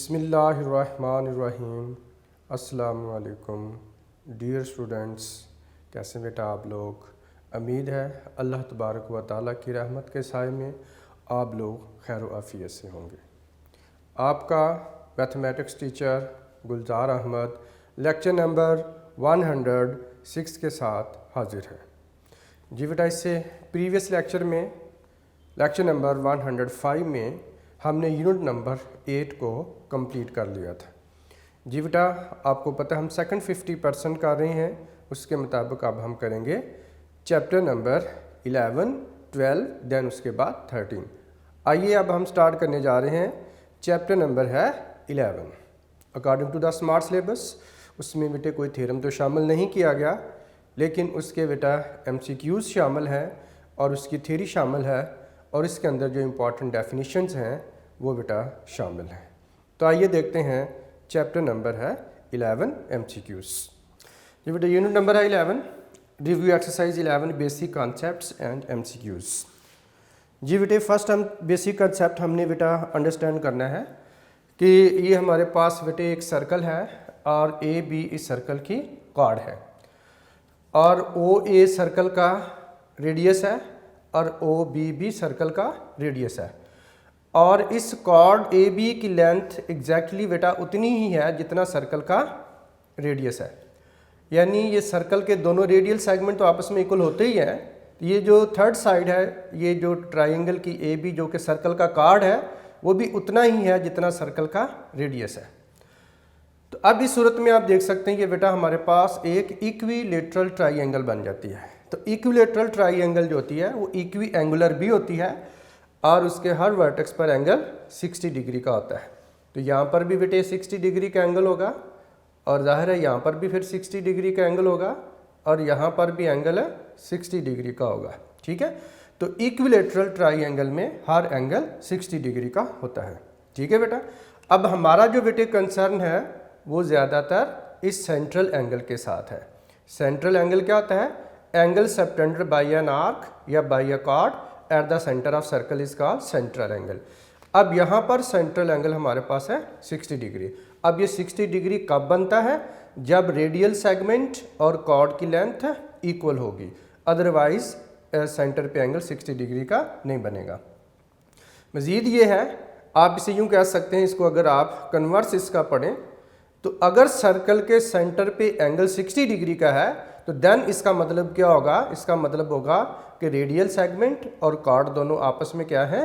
बिस्मिल्लाहिर्रहमानिर्रहीम। अस्सलामु अलैकुम डियर स्टूडेंट्स, कैसे बेटा आप लोग। उम्मीद है अल्लाह तबारक व तआला की रहमत के साए में आप लोग खैर आफियत से होंगे। आपका मैथमेटिक्स टीचर गुलजार अहमद लेक्चर नंबर 106 के साथ हाजिर है। जी बेटा, इससे प्रीवियस लेक्चर में लेक्चर नंबर 105 में हमने यूनिट नंबर 8 को कंप्लीट कर लिया था। जी बेटा, आपको पता है हम सेकंड 50% कर रहे हैं, उसके मुताबिक अब हम करेंगे चैप्टर नंबर 11, 12 देन उसके बाद 13। आइए अब हम स्टार्ट करने जा रहे हैं। चैप्टर नंबर है 11 according to the smart syllabus. उसमें बेटे कोई थ्योरम तो शामिल नहीं किया गया, लेकिन उसके बेटा MCQs शामिल हैं और उसकी थ्योरी शामिल है और इसके अंदर जो इम्पोर्टेंट डेफिनेशंस हैं वो बेटा शामिल हैं। तो आइए देखते हैं। चैप्टर नंबर है 11 MCQs। ये बेटा यूनिट नंबर है 11, review exercise 11 basic concepts and MCQs। जी बेटे, फर्स्ट हम बेसिक कॉन्सेप्ट हमने बेटा अंडरस्टैंड करना है कि ये हमारे पास बेटे एक सर्कल है और AB इस सर्कल की कॉर्ड है और OA सर्कल का रेडियस है और OB भी सर्कल का रेडियस है और इस कॉर्ड AB की लेंथ एग्जैक्टली बेटा उतनी ही है जितना सर्कल का रेडियस है। यानी ये सर्कल के दोनों रेडियल सेगमेंट तो आपस में इक्वल होते ही हैं। ये जो थर्ड साइड है, ये जो ट्राइंगल की AB जो कि सर्कल का कॉर्ड है, वो भी उतना ही है जितना सर्कल का रेडियस है। तो अब इस सूरत में आप देख सकते हैं कि बेटा हमारे पास एक इक्विलेटरल ट्राइंगल बन जाती है। तो इक्विलेटरल ट्राइंगल जो होती है वो इक्वी एंगुलर भी होती है और उसके हर वर्टेक्स पर एंगल 60 डिग्री का होता है। तो यहाँ पर भी बेटे 60 डिग्री का एंगल होगा और जाहिर है यहाँ पर भी फिर 60 डिग्री का एंगल होगा और यहाँ पर भी एंगल 60 डिग्री का होगा। ठीक है, तो इक्विलेटरल ट्राइंगल में हर एंगल 60 डिग्री का होता है। ठीक है बेटा, अब हमारा जो बेटे कंसर्न है वो ज़्यादातर इस सेंट्रल एंगल के साथ है। सेंट्रल एंगल क्या होता है? Angle subtended by an arc या by a chord at the centre of circle is called central angle. अब यहाँ पर सेंट्रल एंगल हमारे पास है 60 डिग्री। अब ये 60 डिग्री कब बनता है? जब रेडियल सेगमेंट और कॉर्ड की लेंथ इक्वल होगी, अदरवाइज सेंटर पे एंगल 60 डिग्री का नहीं बनेगा। मज़ीद ये है, आप इसे यूँ कह सकते हैं, इसको अगर आप कन्वर्स इसका पढ़ें तो अगर सर्कल के सेंटर पे एंगल 60 डिग्री का है तो देन इसका मतलब क्या होगा? इसका मतलब होगा कि रेडियल सेगमेंट और कॉर्ड दोनों आपस में क्या है?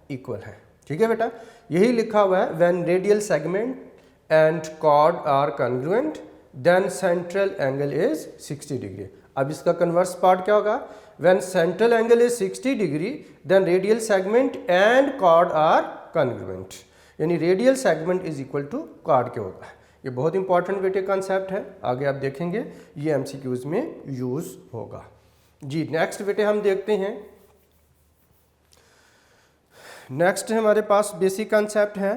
इक्वल है। ठीक है बेटा, यही लिखा हुआ है, when radial segment and chord are congruent then central angle is 60 degree. अब इसका कन्वर्स पार्ट क्या होगा? When central angle is 60 degree then radial segment and chord are congruent, यानी radial segment is equal to chord के होगा। ये बहुत important बेटे कॉन्सेप्ट है, आगे आप देखेंगे ये MCQs में यूज होगा। जी नेक्स्ट बेटे हम देखते हैं। नेक्स्ट हमारे पास बेसिक कॉन्सेप्ट है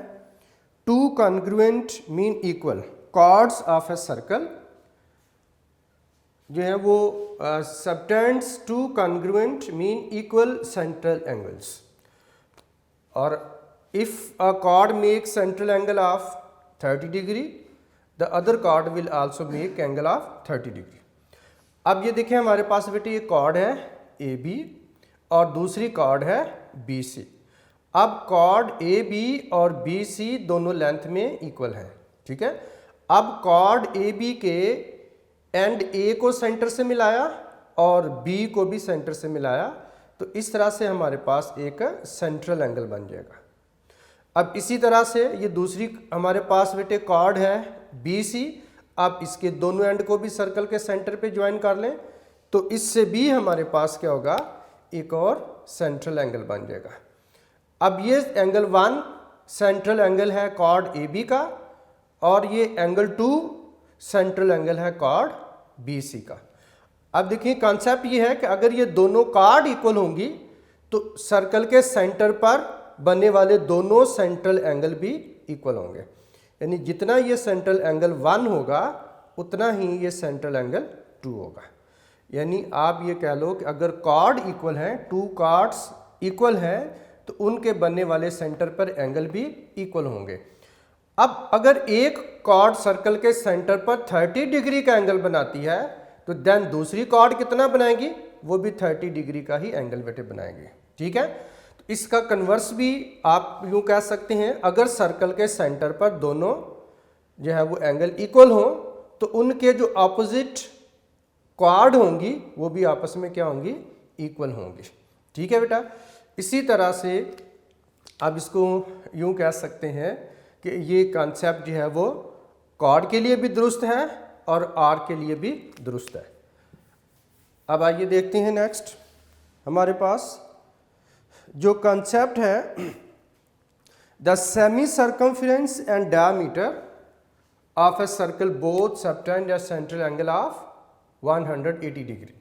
two congruent mean equal chords of a circle जो है वो subtends two congruent mean equal central angles और if a chord make central angle of 30 degree the other chord will also make angle of 30 degree. अब ये देखें हमारे पास बेटे ये कॉर्ड है AB और दूसरी कॉर्ड है BC। अब कॉर्ड AB और BC दोनों लेंथ में इक्वल हैं। ठीक है, अब कॉर्ड AB के एंड A को सेंटर से मिलाया और B को भी सेंटर से मिलाया, तो इस तरह से हमारे पास एक सेंट्रल एंगल बन जाएगा। अब इसी तरह से ये दूसरी हमारे पास बेटे कॉर्ड है BC, आप इसके दोनों एंड को भी सर्कल के सेंटर पे ज्वाइन कर लें तो इससे भी हमारे पास क्या होगा? एक और सेंट्रल एंगल बन जाएगा। अब ये एंगल 1 सेंट्रल एंगल है कॉर्ड AB का और ये एंगल 2 सेंट्रल एंगल है कॉर्ड BC का। अब देखिए कॉन्सेप्ट ये है कि अगर ये दोनों कॉर्ड इक्वल होंगी तो सर्कल के सेंटर पर बनने वाले दोनों सेंट्रल एंगल भी इक्वल होंगे, यानी जितना ये सेंट्रल एंगल 1 होगा उतना ही ये सेंट्रल एंगल 2 होगा। यानी आप ये कह लो कि अगर कॉर्ड इक्वल है, 2 कॉर्ड्स इक्वल हैं तो उनके बनने वाले सेंटर पर एंगल भी इक्वल होंगे। अब अगर एक कॉर्ड सर्कल के सेंटर पर 30 डिग्री का एंगल बनाती है तो देन दूसरी कॉर्ड कितना बनाएगी, वो भी 30 डिग्री का ही एंगल बेटे बनाएगी। ठीक है, तो इसका कन्वर्स भी आप यूं कह सकते हैं, अगर सर्कल के सेंटर पर दोनों जो है वो एंगल इक्वल हो तो उनके जो ऑपोजिट कॉर्ड होंगी वो भी आपस में क्या होंगी, इक्वल होंगी। ठीक है बेटा, इसी तरह से आप इसको यूं कह सकते हैं कि ये कॉन्सेप्ट जो है वो कॉर्ड के लिए भी दुरुस्त है और आर के लिए भी दुरुस्त है। अब आइए देखते हैं नेक्स्ट, हमारे पास जो कॉन्सेप्ट है the semi circumference and diameter of a circle both subtend या central angle of 180 degree.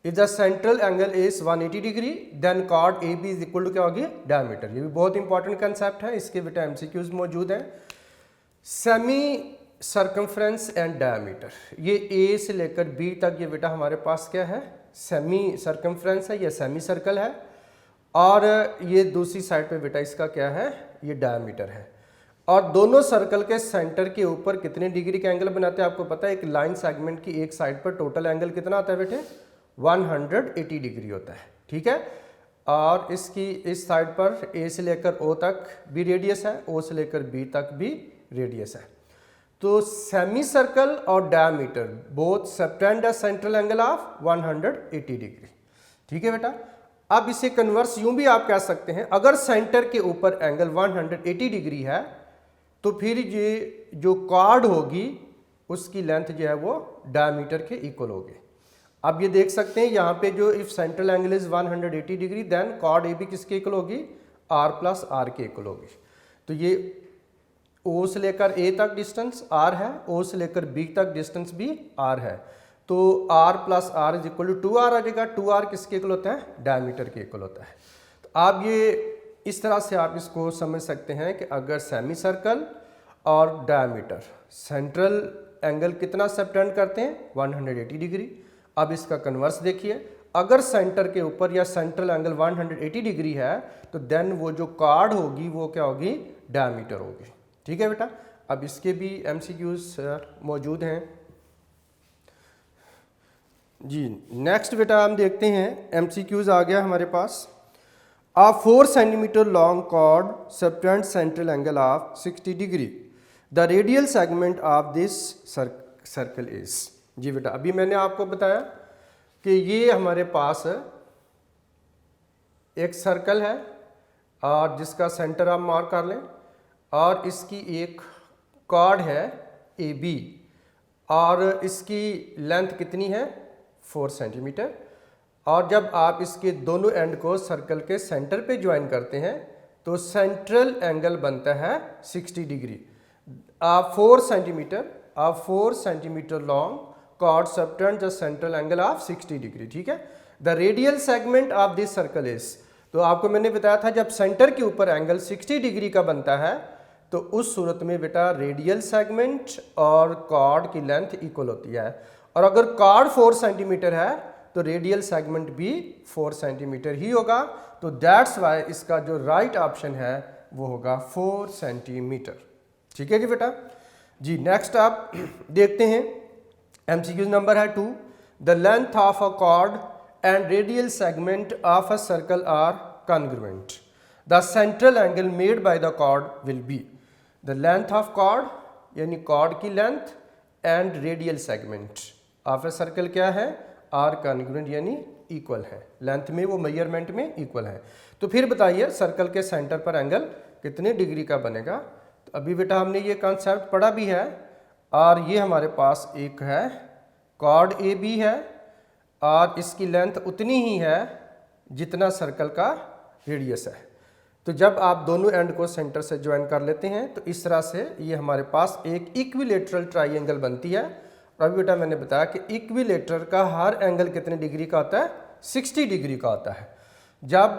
If the central angle is 180 degree then chord A B is equal to क्या होगी, डायमीटर। ये भी बहुत इंपॉर्टेंट कंसेप्ट है, इसके बेटा एमसीक्यूज मौजूद हैं। सेमी सर्कमफ्रेंस एंड डायमीटर, ये ए से लेकर बी तक ये बेटा हमारे पास क्या है, सेमी सर्कमफ्रेंस है, ये सेमी सर्कल है, और ये दूसरी साइड पे बेटा इसका क्या है, ये डायमीटर है। और दोनों सर्कल के सेंटर के ऊपर कितने डिग्री का एंगल बनाते हैं आपको पता है, एक लाइन सेगमेंट की एक साइड पर टोटल एंगल कितना आता है बेटे, 180 डिग्री होता है। ठीक है, और इसकी इस साइड पर ए से लेकर ओ तक भी रेडियस है, ओ से लेकर बी तक भी रेडियस है। तो सेमी सर्कल और diameter both subtend a central angle of 180 degree. ठीक है बेटा, अब इसे कन्वर्स यूं भी आप कह सकते हैं, अगर सेंटर के ऊपर एंगल 180 डिग्री है तो फिर ये जो कॉर्ड होगी उसकी लेंथ जो है वो डायमीटर के इक्वल होगी। अब ये देख सकते हैं यहाँ पे जो if central angle is 180 degree then chord A B किसके इक्वल होगी, आर प्लस आर के इक्वल होगी। तो ये ओ से लेकर ए तक डिस्टेंस आर है, ओ से लेकर बी तक डिस्टेंस भी आर है, तो R plus R is equal to 2r आ जाएगा। 2r किसके इक्वल होता है, डायमीटर के इक्वल होता है। तो आप ये इस तरह से आप इसको समझ सकते हैं कि अगर सेमी सर्कल और डायमीटर सेंट्रल एंगल कितना सबटेंड करते हैं, 180 डिग्री। अब इसका कन्वर्स देखिए, अगर सेंटर के ऊपर या सेंट्रल एंगल 180 डिग्री है तो देन वो जो कॉर्ड होगी वो क्या होगी, डायमीटर होगी। ठीक है बेटा, अब इसके भी एमसीक्यूज मौजूद हैं जी। नेक्स्ट बेटा हम देखते हैं, एमसीक्यूज आ गया हमारे पास। A 4 centimeter long chord subtends central angle of 60 degree. The radial segment of this circle is। जी बेटा, अभी मैंने आपको बताया कि ये हमारे पास एक सर्कल है और जिसका सेंटर आप मार्क कर लें, और इसकी एक कॉर्ड है ए बी, और इसकी लेंथ कितनी है, 4 सेंटीमीटर। और जब आप इसके दोनों एंड को सर्कल के सेंटर पे ज्वाइन करते हैं तो सेंट्रल एंगल बनता है 60 degree. 4 centimetre long chord subtend the central angle of 60 degree. ठीक है, the radial segment of this circle is, तो आपको मैंने बताया था जब सेंटर के ऊपर एंगल 60 डिग्री का बनता है तो उस सूरत में बेटा रेडियल सेगमेंट और कॉर्ड की लेंथ इक्वल होती है, और अगर कॉर्ड 4 सेंटीमीटर है तो रेडियल सेगमेंट भी 4 सेंटीमीटर ही होगा। तो दैट्स वाई इसका जो राइट ऑप्शन है वो होगा 4 सेंटीमीटर। ठीक है जी बेटा जी। नेक्स्ट आप देखते हैं, एमसीक्यू नंबर है 2। The length of a chord and radial segment of a circle are congruent. The central angle made by the chord will be. The length of chord यानी कॉर्ड की length and radial segment of a circle क्या है, are congruent यानी equal है, length में वो measurement में equal है। तो फिर बताइए सर्कल के सेंटर पर एंगल कितने डिग्री का बनेगा। तो अभी बेटा हमने ये कॉन्सेप्ट पढ़ा भी है, और ये हमारे पास एक है कॉर्ड ए बी है और इसकी लेंथ उतनी ही है जितना सर्कल का रेडियस है। तो जब आप दोनों एंड को सेंटर से ज्वाइन कर लेते हैं तो इस तरह से ये हमारे पास एक इक्विलेटरल ट्राइंगल बनती है। अभी बेटा मैंने बताया कि इक्विलेटर का हर एंगल कितने डिग्री का होता है, 60 डिग्री का होता है। जब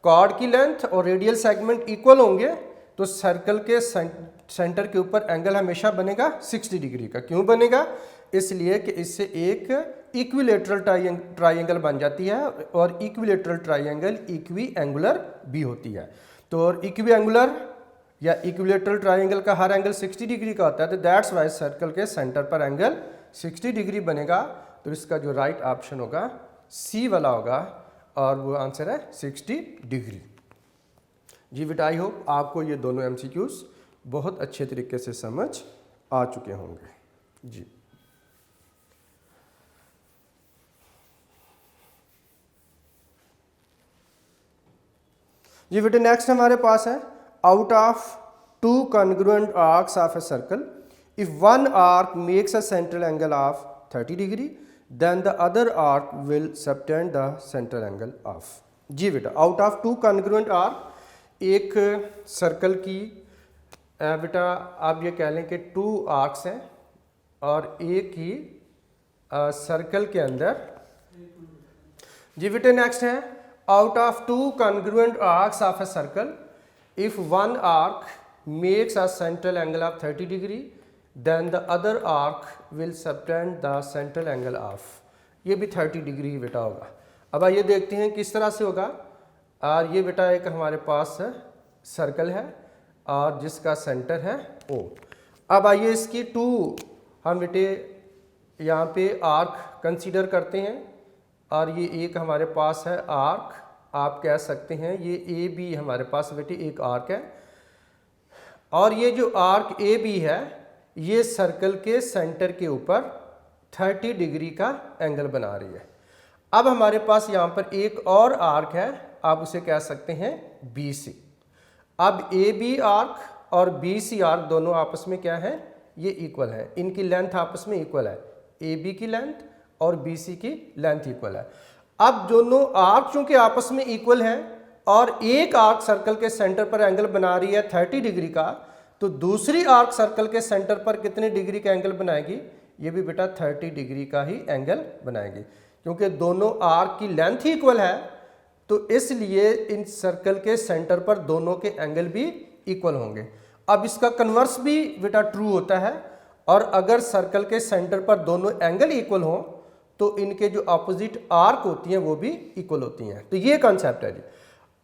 कॉर्ड की लेंथ और रेडियल सेगमेंट इक्वल होंगे तो सर्कल के सेंटर के ऊपर एंगल हमेशा बनेगा 60 डिग्री का। क्यों बनेगा, इसलिए कि इससे एक इक्विलेटरल ट्राइंगल बन जाती है, और इक्विलेटरल ट्राइंगल इक्वी एंगुलर भी होती है। तो इक्वी एंगुलर या इक्विलेटरल ट्राइंगल का हर एंगल 60 डिग्री का होता है, तो दैट्स वाई सर्कल के सेंटर पर एंगल 60 डिग्री बनेगा। तो इसका जो राइट ऑप्शन होगा सी वाला होगा और वो आंसर है 60 डिग्री। जी बेटा, आई होप आपको ये दोनों एमसीक्यूज बहुत अच्छे तरीके से समझ आ चुके होंगे। जी जी बेटे, नेक्स्ट हमारे पास है out of two congruent arcs of a circle if one arc makes a central angle of 30 degree then the other arc will subtend the central angle of. जी बेटा, out of two congruent arc, एक सर्कल की बेटा आप ये कह लें कि टू आर्क्स हैं और एक ही सर्कल के अंदर। जी बेटे, नेक्स्ट है out of two congruent arcs of a circle if one arc makes a central angle of 30 degree then the other arc will subtend the central angle of, ये भी 30 degree बेटा होगा। अब आइए देखते हैं किस तरह से होगा। और ये बेटा एक हमारे पास सर्कल है और जिसका सेंटर है O। अब आइए इसकी टू हम बेटे यहाँ पे आर्क कंसीडर करते हैं और ये एक हमारे पास है आर्क, आप कह सकते हैं ये ए बी हमारे पास बेटे एक आर्क है और ये जो आर्क ए बी है ये सर्कल के सेंटर के ऊपर 30 डिग्री का एंगल बना रही है। अब हमारे पास यहाँ पर एक और आर्क है, आप उसे कह सकते हैं बी सी। अब ए बी आर्क और बी सी आर्क दोनों आपस में क्या है, ये इक्वल है, इनकी लेंथ आपस में इक्वल है, ए बी की लेंथ और बी सी की लेंथ इक्वल है। अब दोनों आर्क चूंकि आपस में इक्वल हैं और एक आर्क सर्कल के सेंटर पर एंगल बना रही है 30 डिग्री का, तो दूसरी आर्क सर्कल के सेंटर पर कितने डिग्री का एंगल बनाएगी, ये भी बेटा 30 डिग्री का ही एंगल बनाएगी। क्योंकि दोनों आर्क की लेंथ ही इक्वल है तो इसलिए इन सर्कल के सेंटर पर दोनों के एंगल भी इक्वल होंगे। अब इसका कन्वर्स भी बेटा ट्रू होता है और अगर सर्कल के सेंटर पर दोनों एंगल इक्वल हों तो इनके जो अपोजिट आर्क होती हैं वो भी इक्वल होती हैं। तो ये कॉन्सेप्ट है जी।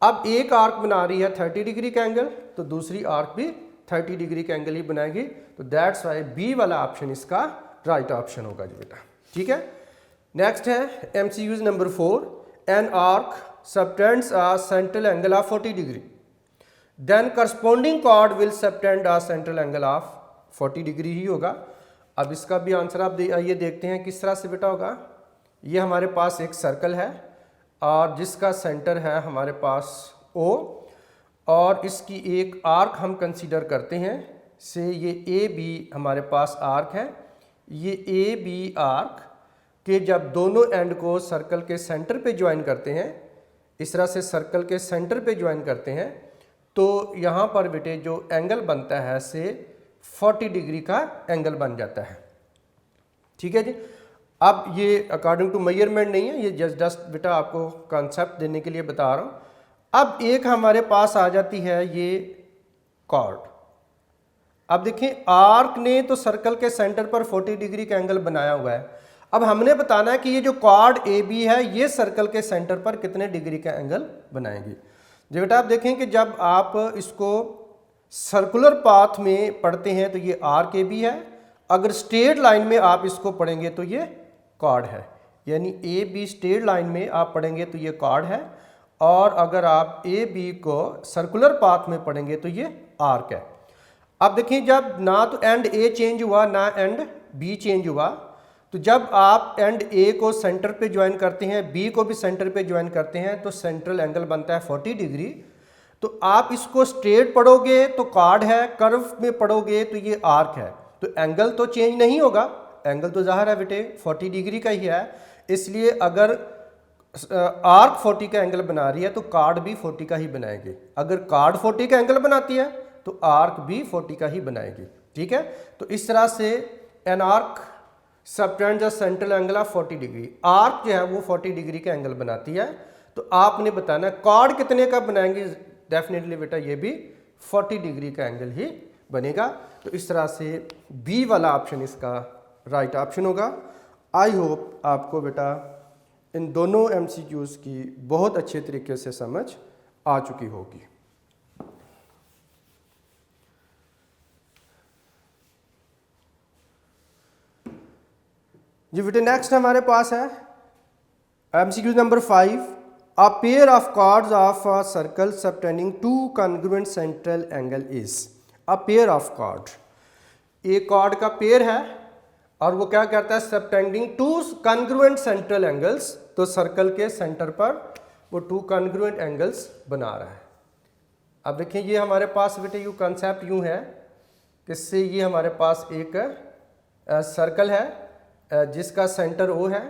अब एक आर्क बना रही है 30 डिग्री का एंगल तो दूसरी आर्क भी 30 डिग्री का एंगल ही बनाएगी। तो दैट्स वाई बी वाला ऑप्शन इसका राइट ऑप्शन होगा जी बेटा। ठीक है, नेक्स्ट है एमसीक्यूज नंबर 4, an arc subtends a central angle of 40 degree then corresponding chord will subtend a central angle of 40 degree ही होगा। अब इसका भी आंसर आप ये देखते हैं किस तरह से बेटा होगा। ये हमारे पास एक सर्कल है और जिसका सेंटर है हमारे पास O और इसकी एक आर्क हम कंसीडर करते हैं से ये ए बी हमारे पास आर्क है। ये ए बी आर्क के जब दोनों एंड को सर्कल के सेंटर पे ज्वाइन करते हैं, इस तरह से सर्कल के सेंटर पे ज्वाइन करते हैं तो यहाँ पर बेटे जो एंगल बनता है से 40 डिग्री का एंगल बन जाता है। ठीक है जी। अब ये अकॉर्डिंग टू मेजरमेंट नहीं है, ये जस्ट बेटा आपको कॉन्सेप्ट देने के लिए बता रहा हूँ। अब एक हमारे पास आ जाती है ये कॉर्ड। अब देखिए आर्क ने तो सर्कल के सेंटर पर 40 डिग्री का एंगल बनाया हुआ है। अब हमने बताना है कि ये जो कॉर्ड ए बी है ये सर्कल के सेंटर पर कितने डिग्री का एंगल बनाएगी। जी बेटा आप देखें कि जब आप इसको सर्कुलर पाथ में पढ़ते हैं तो ये आर्क ए बी है, अगर स्ट्रेट लाइन में आप इसको पढ़ेंगे तो ये कॉर्ड है, यानी ए बी स्ट्रेट लाइन में आप पढ़ेंगे तो ये कॉर्ड है और अगर आप ए बी को सर्कुलर पाथ में पढ़ेंगे तो ये आर्क है। अब देखिए जब ना तो एंड ए चेंज हुआ ना एंड बी चेंज हुआ, तो जब आप एंड ए को सेंटर पे ज्वाइन करते हैं बी को भी सेंटर पे ज्वाइन करते हैं तो सेंट्रल एंगल बनता है 40 डिग्री। तो आप इसको स्ट्रेट पढ़ोगे तो कॉर्ड है, कर्व में पढ़ोगे तो ये आर्क है, तो एंगल तो चेंज नहीं होगा, एंगल तो ज़ाहिर है बेटे 40 डिग्री का ही है। इसलिए अगर आर्क 40 का एंगल बना रही है तो कॉर्ड भी 40 का ही बनाएगी। अगर कॉर्ड 40 का एंगल बनाती है तो आर्क भी 40 का ही बनाएगी। ठीक है, तो इस तरह से N arc subtends the central angle of 40 degree, arc जो है वो 40 डिग्री का एंगल बनाती है। तो आपने बताना कॉर्ड कितने का बनाएंगे, डेफिनेटली बेटा ये भी 40 डिग्री का एंगल ही बनेगा। तो इस तरह से बी वाला ऑप्शन इसका राइट ऑप्शन होगा। आई होप आपको बेटा इन दोनों एमसीक्यूज की बहुत अच्छे तरीके से समझ आ चुकी होगी। जी बेटे नेक्स्ट हमारे पास है MCQ number 5, a pair of cards of a circle subtending two congruent central angle is. A pair of card, एक कार्ड का पेयर है और वो क्या करता है, subtending two congruent central angles, तो सर्कल के सेंटर पर वो टू कॉन्ग्रुएंट एंगल्स बना रहा है। अब देखिए ये हमारे पास बेटे यू कंसेप्ट यूँ है, इससे ये हमारे पास एक सर्कल है जिसका सेंटर O है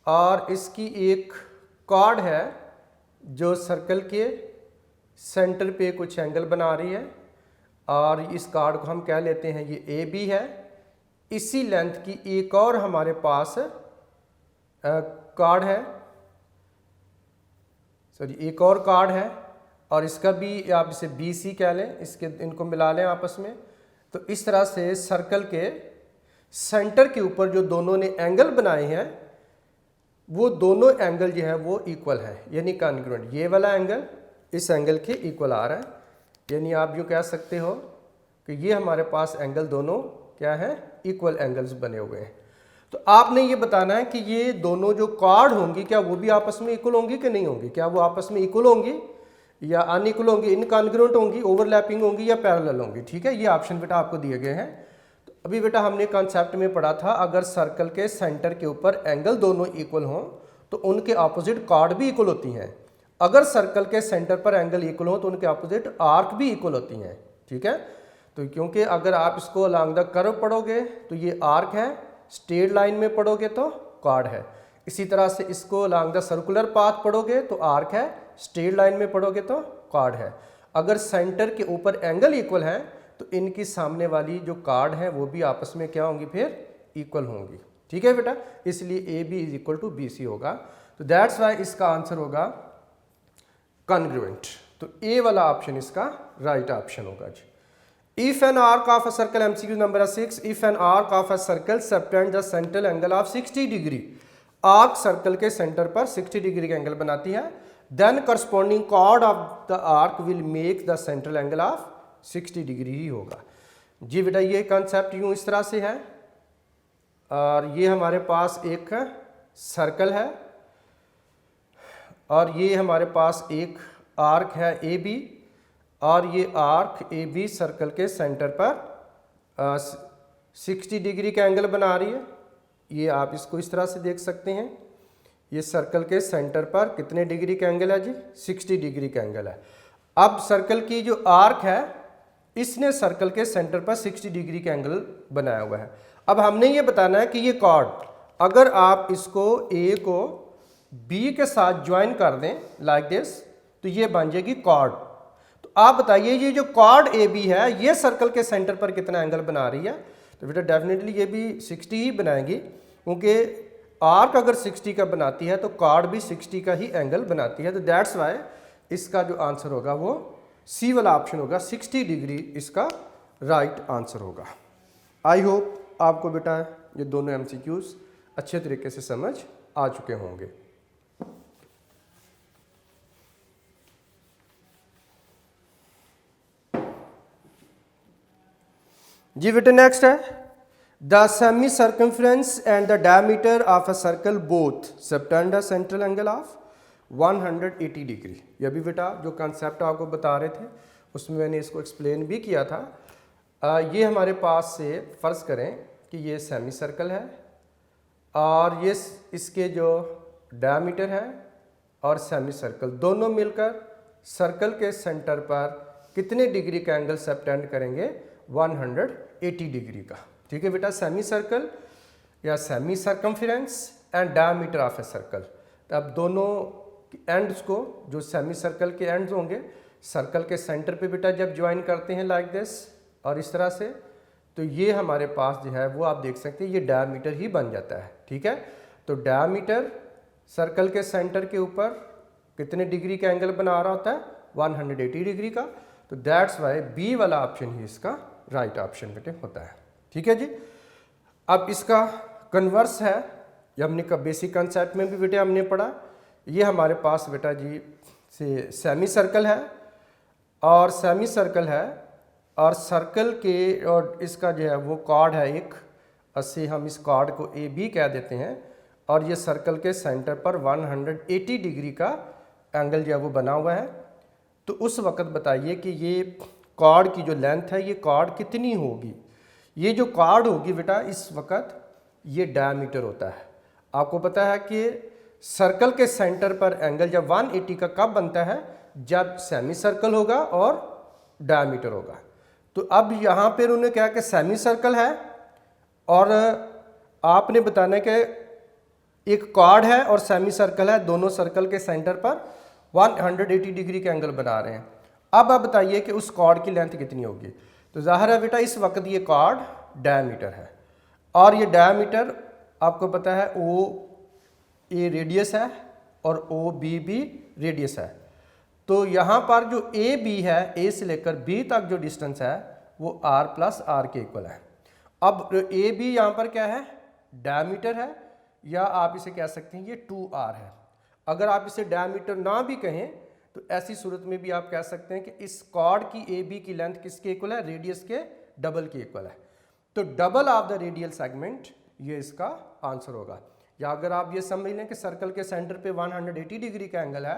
और इसकी एक कार्ड है जो सर्कल के सेंटर पे कुछ एंगल बना रही है और इस कार्ड को हम कह लेते हैं ये AB है। इसी लेंथ की एक और हमारे पास कार्ड है, सॉरी एक और कार्ड है और इसका भी आप इसे BC कह लें, इसके इनको मिला लें आपस में। तो इस तरह से सर्कल के सेंटर के ऊपर जो दोनों ने एंगल बनाए हैं वो दोनों एंगल जो है वो इक्वल है, यानी कॉन्ग्रुएंट। ये वाला एंगल इस एंगल के इक्वल आ रहा है, यानी आप यूँ कह सकते हो कि ये हमारे पास एंगल दोनों क्या है, इक्वल एंगल्स बने हुए हैं। तो आपने ये बताना है कि ये दोनों जो कार्ड होंगी क्या वो भी आपस में इक्वल होंगी कि नहीं होंगी, क्या वो आपस में इक्वल होंगी या अनइक्वल होंगी, इनकॉन्ग्रुएंट होंगी, ओवरलैपिंग होंगी या पैरेलल होंगी। ठीक है, ये ऑप्शन बेटा आपको दिए गए हैं। तो अभी बेटा हमने कॉन्सेप्ट में पढ़ा था, अगर सर्कल के सेंटर के ऊपर एंगल दोनों इक्वल हों तो उनके अपोजिट कार्ड भी इक्वल होती हैं। अगर सर्कल के सेंटर पर एंगल इक्वल हो तो उनके अपोजिट आर्क भी इक्वल होती हैं। ठीक है, तो क्योंकि अगर आप इसको अलोंग द कर्व पढ़ोगे तो ये आर्क है, स्ट्रेट लाइन में पढ़ोगे तो कार्ड है। इसी तरह से इसको अलोंग द सर्कुलर पाथ पढ़ोगे तो आर्क है, स्ट्रेट लाइन में पढ़ोगे तो कार्ड है। अगर सेंटर के ऊपर एंगल इक्वल है तो इनकी सामने वाली जो कार्ड है वो भी आपस में क्या होंगी, फिर इक्वल होंगी। ठीक है बेटा, इसलिए AB is equal to BC होगा। तो दैट्स वाई इसका आंसर होगा कॉन्ग्रुएंट। तो A वाला ऑप्शन इसका राइट ऑप्शन होगा जी। If an arc of a circle, MCQ number 6, if an arc of a circle subtend the central angle of 60 degree, arc circle के सेंटर पर 60 degree का एंगल बनाती है, then corresponding chord of the arc will make the central angle of 60 degree ही होगा। जी बेटा ये कॉन्सेप्ट यूँ इस तरह से है और ये हमारे पास एक सर्कल है और ये हमारे पास एक आर्क है AB और ये आर्क AB सर्कल के सेंटर पर 60 डिग्री का एंगल बना रही है। ये आप इसको इस तरह से देख सकते हैं, ये सर्कल के सेंटर पर कितने डिग्री का एंगल है जी, 60 डिग्री का एंगल है। अब सर्कल की जो आर्क है इसने सर्कल के सेंटर पर 60 डिग्री का एंगल बनाया हुआ है। अब हमने ये बताना है कि ये कार्ड, अगर आप इसको A को B के साथ ज्वाइन कर दें लाइक दिस तो ये बन जाएगी कार्ड। तो आप बताइए ये जो कार्ड AB है ये सर्कल के सेंटर पर कितना एंगल बना रही है, तो बेटा डेफिनेटली ये भी 60 ही बनाएगी, क्योंकि आर्क अगर 60 का बनाती है तो कार्ड भी 60 का ही एंगल बनाती है। तो दैट्स वाई इसका जो आंसर होगा वो C वाला ऑप्शन होगा, 60 डिग्री इसका राइट आंसर होगा। आई होप आपको बेटा ये दोनों MCQs अच्छे तरीके से समझ आ चुके होंगे। जी बेटे नेक्स्ट है, the semi circumference and the diameter of a circle both subtend the central angle of 180 degree. ये भी बेटा जो कॉन्सेप्ट आपको बता रहे थे उसमें मैंने इसको एक्सप्लेन भी किया था। ये हमारे पास से फ़र्ज़ करें कि ये सेमी सर्कल है और ये इसके जो डायमीटर है और सेमी सर्कल दोनों मिलकर सर्कल के सेंटर पर कितने डिग्री का एंगल सबटेंड करेंगे, 180 डिग्री का। ठीक है बेटा, सेमी सर्कल या semi circumference and diameter of a circle. तो अब दोनों एंड्स को, जो सेमी सर्कल के एंड्स होंगे, सर्कल के सेंटर पे बेटा जब ज्वाइन करते हैं लाइक दिस और इस तरह से, तो ये हमारे पास जो है वो आप देख सकते हैं ये डायमीटर ही बन जाता है। ठीक है, तो डायमीटर सर्कल के सेंटर के ऊपर कितने डिग्री का एंगल बना रहा होता है, 180 डिग्री का। तो दैट्स वाई B वाला ऑप्शन ही इसका राइट ऑप्शन बेटे होता है। ठीक है जी, अब इसका कन्वर्स है, ये हमने का बेसिक कंसेप्ट में भी बेटे हमने पढ़ा। ये हमारे पास बेटा जी से सेमी सर्कल है और सेमी सर्कल है और सर्कल के और इसका जो है वो कार्ड है एक, अस्सी हम इस कॉर्ड को ए बी कह देते हैं और ये सर्कल के सेंटर पर 180 डिग्री का एंगल जो है वो बना हुआ है। तो उस वक्त बताइए कि ये कॉर्ड की जो लेंथ है ये कॉर्ड कितनी होगी। ये जो कॉर्ड होगी बेटा इस वक्त ये डायमीटर होता है। आपको पता है कि सर्कल के सेंटर पर एंगल जब 180 का कब बनता है, जब सेमी सर्कल होगा और डायमीटर होगा। तो अब यहाँ पर उन्होंने कहा कि सेमी सर्कल है और आपने बताना है कि एक कॉर्ड है और सेमी सर्कल है, दोनों सर्कल के सेंटर पर 180 डिग्री का एंगल बना रहे हैं। अब आप बताइए कि उस कॉर्ड की लेंथ कितनी होगी। तो जाहिर है बेटा इस वक्त ये कॉर्ड डायमीटर है और ये डायमीटर आपको पता है ओ ए रेडियस है और ओ बी भी रेडियस है। तो यहाँ पर जो ए बी है, ए से लेकर बी तक जो डिस्टेंस है वो आर प्लस आर के इक्वल है। अब ए बी यहाँ पर क्या है, डायमीटर है, या आप इसे कह सकते हैं ये 2r है। अगर आप इसे डायमीटर ना भी कहें तो ऐसी सूरत में भी आप कह सकते हैं कि इस कॉर्ड की ए बी की लेंथ किसके इक्वल है, रेडियस के डबल के इक्वल है। तो double of the radial segment ये इसका आंसर होगा। या अगर आप ये समझ लें कि सर्कल के सेंटर पे 180 डिग्री का एंगल है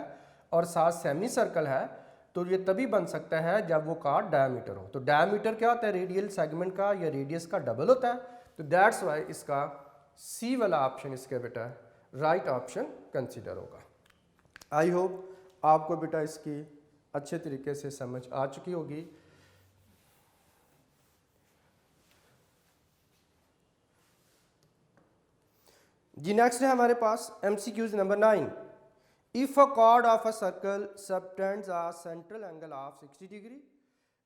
और साथ सेमी सर्कल है, तो ये तभी बन सकता है जब वो कॉर्ड डायमीटर हो। तो डायमीटर क्या होता है, रेडियल सेगमेंट का या रेडियस का डबल होता है। तो दैट्स वाई इसका सी वाला ऑप्शन इसके बेटा राइट ऑप्शन कंसीडर होगा। आई होप आपको बेटा इसकी अच्छे तरीके से समझ आ चुकी होगी। जी नेक्स्ट है हमारे पास MCQs नंबर 9। If a chord of a circle subtends a central angle of 60 degree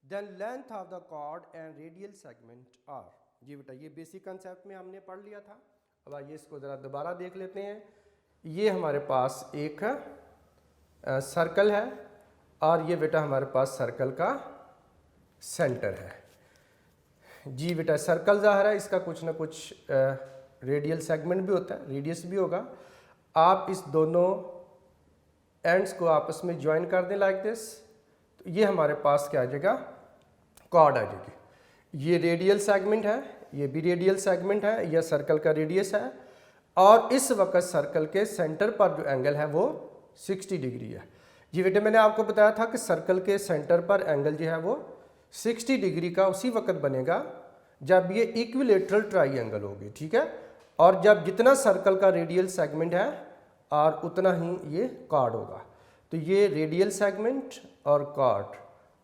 then length of the chord and radial segment are. जी बेटा ये बेसिक कंसेप्ट में हमने पढ़ लिया था। अब आइए इसको ज़रा दोबारा देख लेते हैं। ये हमारे पास एक सर्कल है और ये बेटा हमारे पास सर्कल का सेंटर है। जी बेटा सर्कल ज़ाहिर है इसका कुछ ना कुछ रेडियल सेगमेंट भी होता है, रेडियस भी होगा। आप इस दोनों एंड्स को आपस में ज्वाइन कर दें लाइक दिस, तो ये हमारे पास क्या आ जाएगा, कॉर्ड आ जाएगी। ये रेडियल सेगमेंट है, ये भी रेडियल सेगमेंट है, यह सर्कल का रेडियस है और इस वक्त सर्कल के सेंटर पर जो एंगल है वो 60 डिग्री है। जी बेटे मैंने आपको बताया था कि सर्कल के सेंटर पर एंगल जो है वो 60 डिग्री का उसी वक्त बनेगा जब ये इक्विलेटरल ट्राइंगल होगी, ठीक है। और जब जितना सर्कल का रेडियल सेगमेंट है और उतना ही ये कॉर्ड होगा। तो ये रेडियल सेगमेंट और कॉर्ड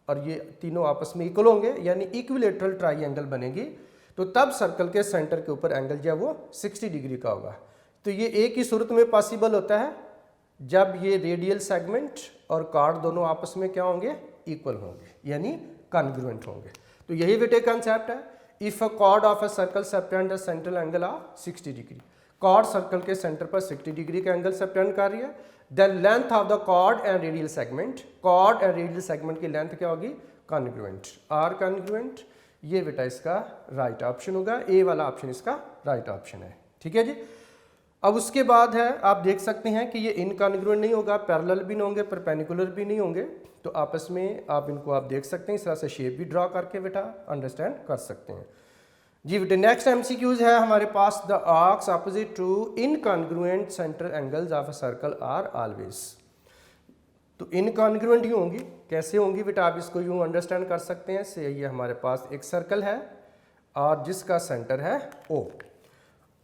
और ये तीनों आपस में इक्वल होंगे, यानी इक्विलेटरल ट्राइंगल बनेगी। तो तब सर्कल के सेंटर के ऊपर एंगल जो है वो 60 डिग्री का होगा। तो ये एक ही सूरत में पॉसिबल होता है जब ये रेडियल सेगमेंट और कॉर्ड दोनों आपस में क्या होंगे, इक्वल होंगे, यानी कॉन्ग्रुएंट होंगे। तो यही बेटे कंसेप्ट है। If a chord of a circle subtend the central angle of 60 degree, chord circle के सेंटर पर 60 डिग्री का एंगल सबटेंड कर रही है, then length of the chord and radial segment, chord and radial segment की length क्या होगी, congruent, are congruent. ये बेटा इसका राइट ऑप्शन होगा, ए वाला ऑप्शन इसका राइट ऑप्शन है, ठीक है जी। अब उसके बाद है आप देख सकते हैं कि ये इनकॉन्ग्रुएंट नहीं होगा, पैरेलल भी नहीं होंगे, परपेंडिकुलर भी नहीं होंगे। तो आपस में आप इनको आप देख सकते हैं, इस तरह से शेप भी ड्रॉ करके बेटा अंडरस्टैंड कर सकते हैं। जी बेटे नेक्स्ट MCQs है हमारे पास, the arcs opposite to incongruent central angles of a circle are always. तो इनकॉन्ग्रुएंट ही होंगी, कैसे होंगी बेटा आप इसको यूँ अंडरस्टैंड कर सकते हैं। से ये हमारे पास एक सर्कल है और जिसका सेंटर है O।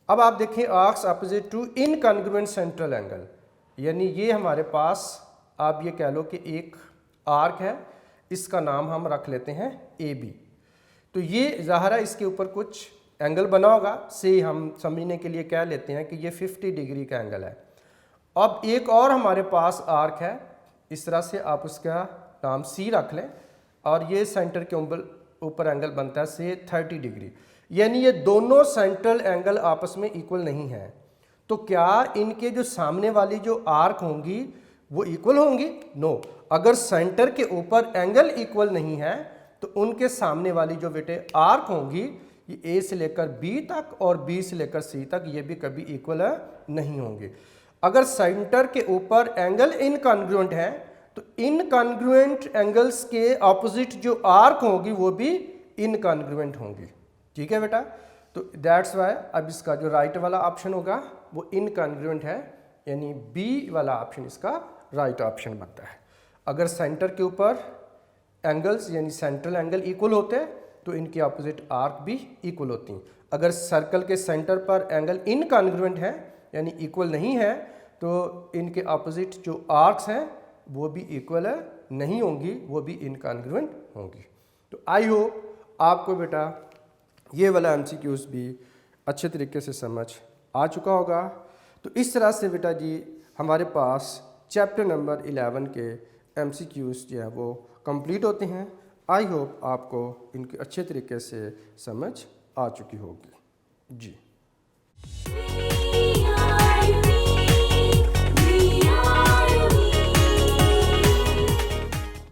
अब आप देखें arcs opposite to incongruent central angle, यानी ये हमारे पास आप ये कह लो कि एक आर्क है, इसका नाम हम रख लेते हैं AB। तो ये ज़ाहिर है इसके ऊपर कुछ एंगल बना होगा, से हम समझने के लिए कह लेते हैं कि ये 50 डिग्री का एंगल है। अब एक और हमारे पास आर्क है, इस तरह से आप उसका नाम C रख लें और ये सेंटर के ऊपर एंगल बनता है से 30 डिग्री, यानी ये दोनों सेंट्रल एंगल आपस में इक्वल नहीं है। तो क्या इनके जो सामने वाली जो आर्क होंगी वो इक्वल होंगी? नो। अगर सेंटर के ऊपर एंगल इक्वल नहीं है तो उनके सामने वाली जो बेटे आर्क होंगी ये A से लेकर B तक और B से लेकर C तक ये भी कभी इक्वल नहीं होंगे। अगर सेंटर के ऊपर एंगल इनकॉन्ग्रुएंट है तो इनकॉन्ग्रुएंट एंगल्स के ऑपोजिट जो आर्क होगी वो भी इनकॉन्ग्रुएंट होंगी, ठीक है बेटा। तो दैट्स वाई अब इसका जो राइट वाला ऑप्शन होगा वो इनकॉन्ग्रुएंट है, यानी बी वाला ऑप्शन इसका राइट ऑप्शन बनता है। अगर सेंटर के ऊपर एंगल्स यानी सेंट्रल एंगल इक्वल होते हैं तो इनके अपोजिट आर्क भी इक्वल होती हैं। अगर सर्कल के सेंटर पर एंगल इनकॉन्ग्रुएंट है यानी इक्वल नहीं है तो इनके अपोजिट जो आर्क्स हैं वो भी इक्वल है नहीं होंगी, वो भी इनकॉन्ग्रुएंट होंगी। तो आई होप आपको बेटा ये वाला एमसीक्यूज भी अच्छे तरीके से समझ आ चुका होगा। तो इस तरह से बेटा जी हमारे पास चैप्टर नंबर 11 के एमसीक्यूज जो है वो कंप्लीट होते हैं। आई होप आपको इनके अच्छे तरीके से समझ आ चुकी होगी जी।